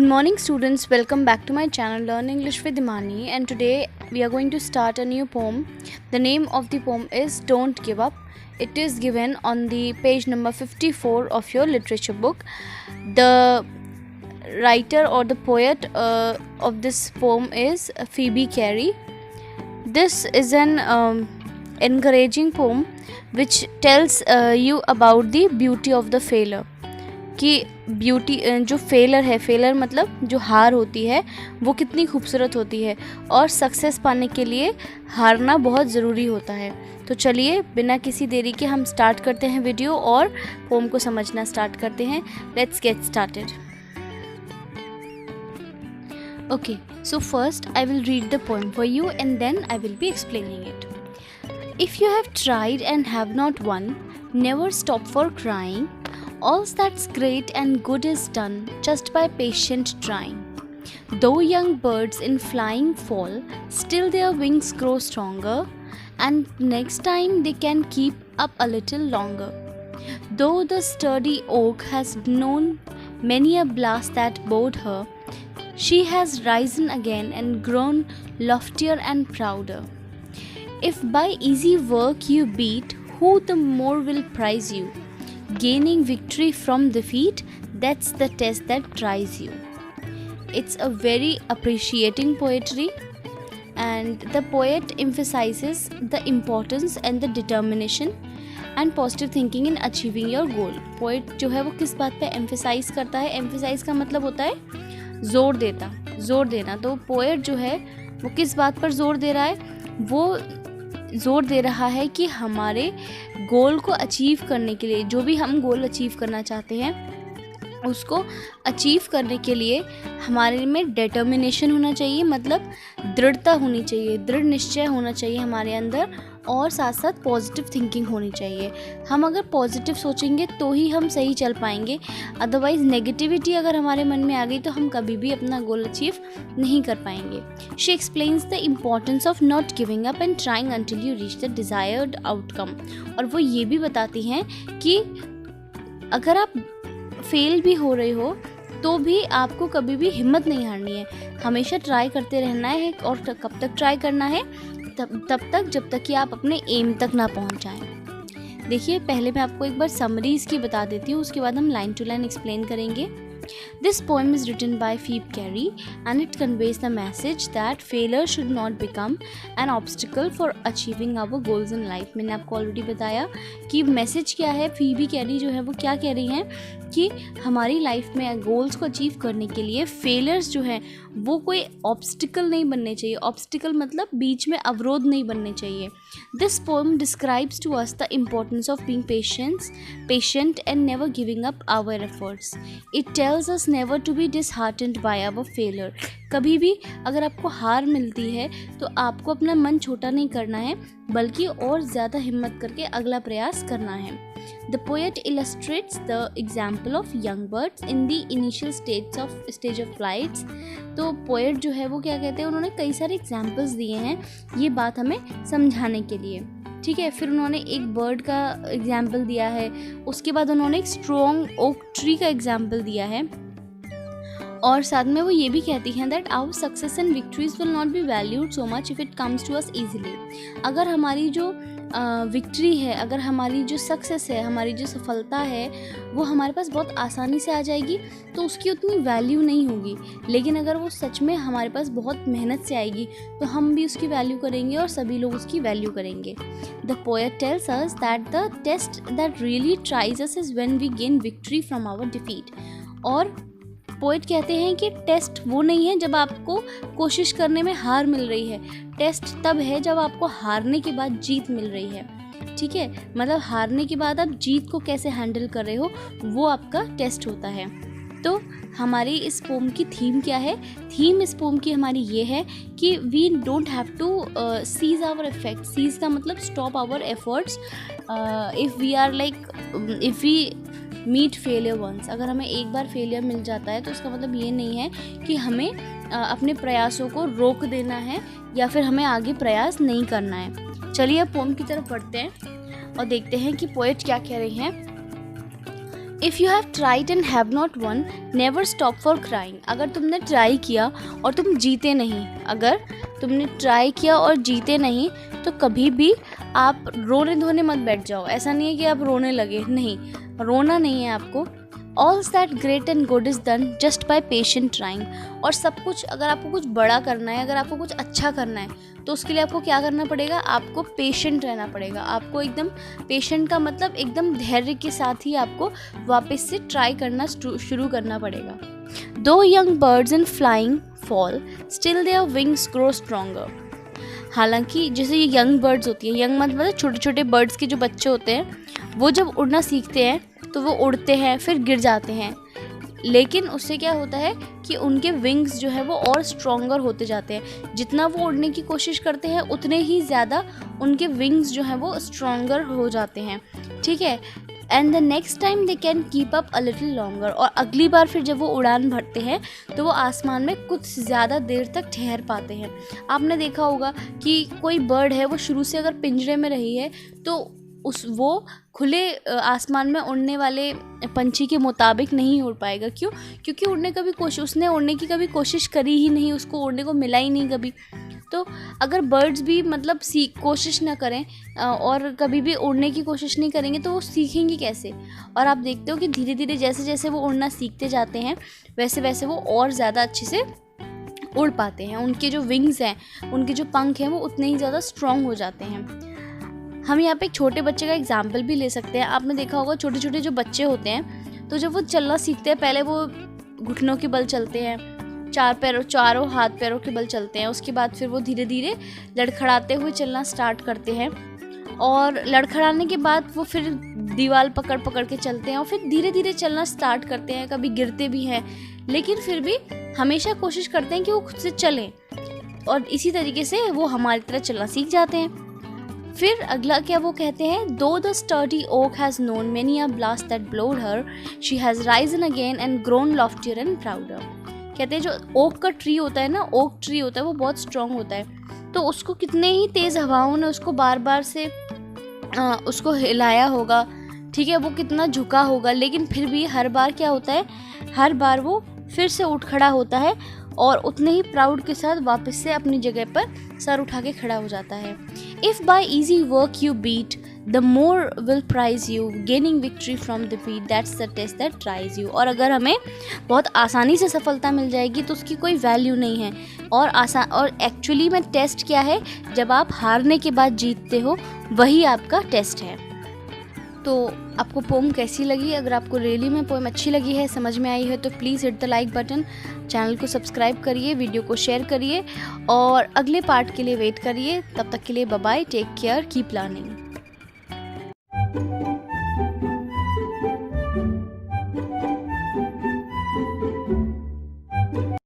Good morning students, welcome back to my channel Learn English with Imani, and today we are going to start a new poem. The name of the poem is Don't Give Up. It is given on the page number 54 of your literature book. The writer or the poet of this poem is Phoebe Cary. This is an encouraging poem which tells you about the beauty of the failure. कि beauty जो failure मतलब जो हार होती है वो कितनी खूबसूरत होती है और सक्सेस पाने के लिए हारना बहुत ज़रूरी होता है। तो चलिए बिना किसी देरी के हम स्टार्ट करते हैं वीडियो और पोम को समझना स्टार्ट करते हैं। Let's get started. Okay, so first I will read the poem for you and then I will be explaining it. If you have tried and have not won, never stop for crying. All that's great and good is done just by patient trying. Though young birds in flying fall, still their wings grow stronger, and next time they can keep up a little longer. Though the sturdy oak has known many a blast that bowed her, she has risen again and grown loftier and prouder. If by easy work you beat, who the more will prize you? Gaining victory from defeat, that's the test that tries you. It's a very appreciating poetry, and the poet emphasizes the importance and the determination and positive thinking in achieving your goal. Poet जो है वो किस बात पे emphasize करता है? Emphasize का मतलब होता है जोर देना। तो poet जो है वो किस बात पर जोर दे रहा है? वो ज़ोर दे रहा है कि हमारे गोल को अचीव करने के लिए, जो भी हम गोल अचीव करना चाहते हैं उसको अचीव करने के लिए हमारे में डिटर्मिनेशन होना चाहिए, मतलब दृढ़ता होनी चाहिए, दृढ़ निश्चय होना चाहिए हमारे अंदर, और साथ साथ पॉजिटिव थिंकिंग होनी चाहिए। हम अगर पॉजिटिव सोचेंगे तो ही हम सही चल पाएंगे, अदरवाइज़ नेगेटिविटी अगर हमारे मन में आ गई तो हम कभी भी अपना गोल अचीव नहीं कर पाएंगे। She explains the importance of not giving up and trying until you reach the desired outcome. और वो ये भी बताती हैं कि अगर आप फेल भी हो रहे हो तो भी आपको कभी भी हिम्मत नहीं हारनी है, हमेशा ट्राई करते रहना है। और कब तक ट्राई करना है? तब तक जब तक कि आप अपने एम तक ना पहुंच जाएं। देखिए, पहले मैं आपको एक बार समरी इसकी बता देती हूँ, उसके बाद हम लाइन टू लाइन एक्सप्लेन करेंगे। This poem is written by Phoebe Cary and it conveys the message that failure should not become an obstacle for achieving our goals in life. मैंने आपको ऑलरेडी बताया कि मैसेज क्या है। Phoebe Cary जो है वो क्या कह रही हैं कि हमारी लाइफ में गोल्स को अचीव करने के लिए फेलियर्स जो हैं वो कोई ऑब्स्टिकल नहीं बनने चाहिए। ऑब्स्टिकल मतलब बीच में अवरोध नहीं बनने चाहिए। This poem describes to us the importance of being patient and never giving up our efforts. It tells us never to be disheartened by our failure. कभी भी अगर आपको हार मिलती है तो आपको अपना मन छोटा नहीं करना है, बल्कि और ज़्यादा हिम्मत करके अगला प्रयास करना है। The poet illustrates the example of young birds in the initial stage of flights. तो poet जो है वो क्या कहते हैं, उन्होंने कई सारे एग्जाम्पल्स दिए हैं ये बात हमें समझाने के लिए, ठीक है। फिर उन्होंने एक बर्ड का एग्जाम्पल दिया है, उसके बाद उन्होंने एक स्ट्रॉन्ग ओक ट्री का एग्जाम्पल दिया है, और साथ में वो ये भी कहती हैं that our success and victories will not be valued so much if it comes to us easily. अगर हमारी जो विक्ट्री है, अगर हमारी जो सक्सेस है, हमारी जो सफलता है वो हमारे पास बहुत आसानी से आ जाएगी तो उसकी उतनी वैल्यू नहीं होगी। लेकिन अगर वो सच में हमारे पास बहुत मेहनत से आएगी तो हम भी उसकी वैल्यू करेंगे और सभी लोग उसकी वैल्यू करेंगे। The poet tells us that the test that really tries us is when we gain victory from our defeat. और पोएट कहते हैं कि टेस्ट वो नहीं है जब आपको कोशिश करने में हार मिल रही है, टेस्ट तब है जब आपको हारने के बाद जीत मिल रही है, ठीक है। मतलब हारने के बाद आप जीत को कैसे हैंडल कर रहे हो वो आपका टेस्ट होता है। तो हमारी इस पोम की थीम क्या है? थीम इस पोम की हमारी ये है कि we don't have to cease our effect. Cease का मतलब stop our efforts. If we meet failure once, अगर हमें एक बार फेलियर मिल जाता है तो उसका मतलब ये नहीं है कि हमें अपने प्रयासों को रोक देना है या फिर हमें आगे प्रयास नहीं करना है। चलिए अब पोम की तरफ बढ़ते हैं और देखते हैं कि पोएट क्या कह रही हैं। If you have tried and have not won, never stop for crying. अगर तुमने ट्राई किया और तुम जीते नहीं, अगर तुमने ट्राई किया और जीते नहीं तो कभी भी आप रोने धोने मत बैठ जाओ। ऐसा नहीं है कि आप रोने लगे, नहीं, रोना नहीं है आपको। All that great and good is done just by patient trying. और सब कुछ, अगर आपको कुछ बड़ा करना है, अगर आपको कुछ अच्छा करना है, तो उसके लिए आपको क्या करना पड़ेगा, आपको पेशेंट रहना पड़ेगा। आपको एकदम पेशेंट का मतलब एकदम धैर्य के साथ ही आपको वापस से ट्राई करना शुरू करना पड़ेगा। दो young birds in flying fall still their wings grow stronger. हालांकि जैसे ये यंग बर्ड्स होती हैं, यंग मतलब छोटे छोटे बर्ड्स के जो बच्चे होते हैं, वो जब उड़ना सीखते हैं तो वो उड़ते हैं, फिर गिर जाते हैं, लेकिन उससे क्या होता है कि उनके विंग्स जो है वो और स्ट्रॉन्गर होते जाते हैं। जितना वो उड़ने की कोशिश करते हैं उतने ही ज़्यादा उनके विंग्स जो हैं वो स्ट्रॉन्गर हो जाते हैं, ठीक है। And the next time they can keep up a little longer. और अगली बार फिर जब वो उड़ान भरते हैं तो वो आसमान में कुछ ज़्यादा देर तक ठहर पाते हैं। आपने देखा होगा कि कोई बर्ड है, वो शुरू से अगर पिंजरे में रही है तो वो खुले आसमान में उड़ने वाले पंछी के मुताबिक नहीं उड़ पाएगा। क्यों? क्योंकि उसने उड़ने की कभी कोशिश करी ही नहीं, उसको उड़ने को मिला ही नहीं कभी। तो अगर बर्ड्स भी मतलब कोशिश ना करें और कभी भी उड़ने की कोशिश नहीं करेंगे तो वो सीखेंगे कैसे। और आप देखते हो कि धीरे धीरे जैसे जैसे वो उड़ना सीखते जाते हैं वैसे वैसे वो और ज़्यादा अच्छे से उड़ पाते हैं। उनके जो विंग्स हैं, उनके जो पंख हैं, वो उतने ही ज़्यादा स्ट्रॉन्ग हो जाते हैं। हम यहाँ पे एक छोटे बच्चे का एग्जाम्पल भी ले सकते हैं। आपने देखा होगा छोटे छोटे जो बच्चे होते हैं, तो जब वो चलना सीखते हैं, पहले वो घुटनों के बल चलते हैं, चारों हाथ पैरों के बल चलते हैं। उसके बाद फिर वो धीरे धीरे लड़खड़ाते हुए चलना स्टार्ट करते हैं, और लड़खड़ाने के बाद वो फिर दीवार पकड़ पकड़ के चलते हैं, और फिर धीरे धीरे चलना स्टार्ट करते हैं। कभी गिरते भी हैं, लेकिन फिर भी हमेशा कोशिश करते हैं कि वो खुद से चलें, और इसी तरीके से वो हमारी तरह चलना सीख जाते हैं। फिर अगला क्या वो कहते हैं, though the sturdy oak has known many a blast that blowed her, she has risen again and grown loftier and prouder. कहते हैं जो ओक का ट्री होता है ना, ओक ट्री होता है, वो बहुत स्ट्रॉन्ग होता है। तो उसको कितने ही तेज़ हवाओं ने उसको बार बार से उसको हिलाया होगा, ठीक है, वो कितना झुका होगा, लेकिन फिर भी हर बार क्या होता है, हर बार वो फिर से उठ खड़ा होता है और उतने ही प्राउड के साथ वापस से अपनी जगह पर सर उठा के खड़ा हो जाता है। If by easy work you beat the more will prize you, gaining victory from defeat that's the test that tries you. और अगर हमें बहुत आसानी से सफलता मिल जाएगी तो उसकी कोई वैल्यू नहीं है। और एक्चुअली में टेस्ट क्या है, जब आप हारने के बाद जीतते हो, वही आपका टेस्ट है। तो आपको पोएम कैसी लगी? अगर आपको रियली में पोएम अच्छी लगी है, समझ में आई है, तो please hit the like button, channel को सब्सक्राइब करिए, वीडियो को शेयर करिए और अगले पार्ट के लिए वेट करिए। तब तक के लिए bye bye, take care, keep learning.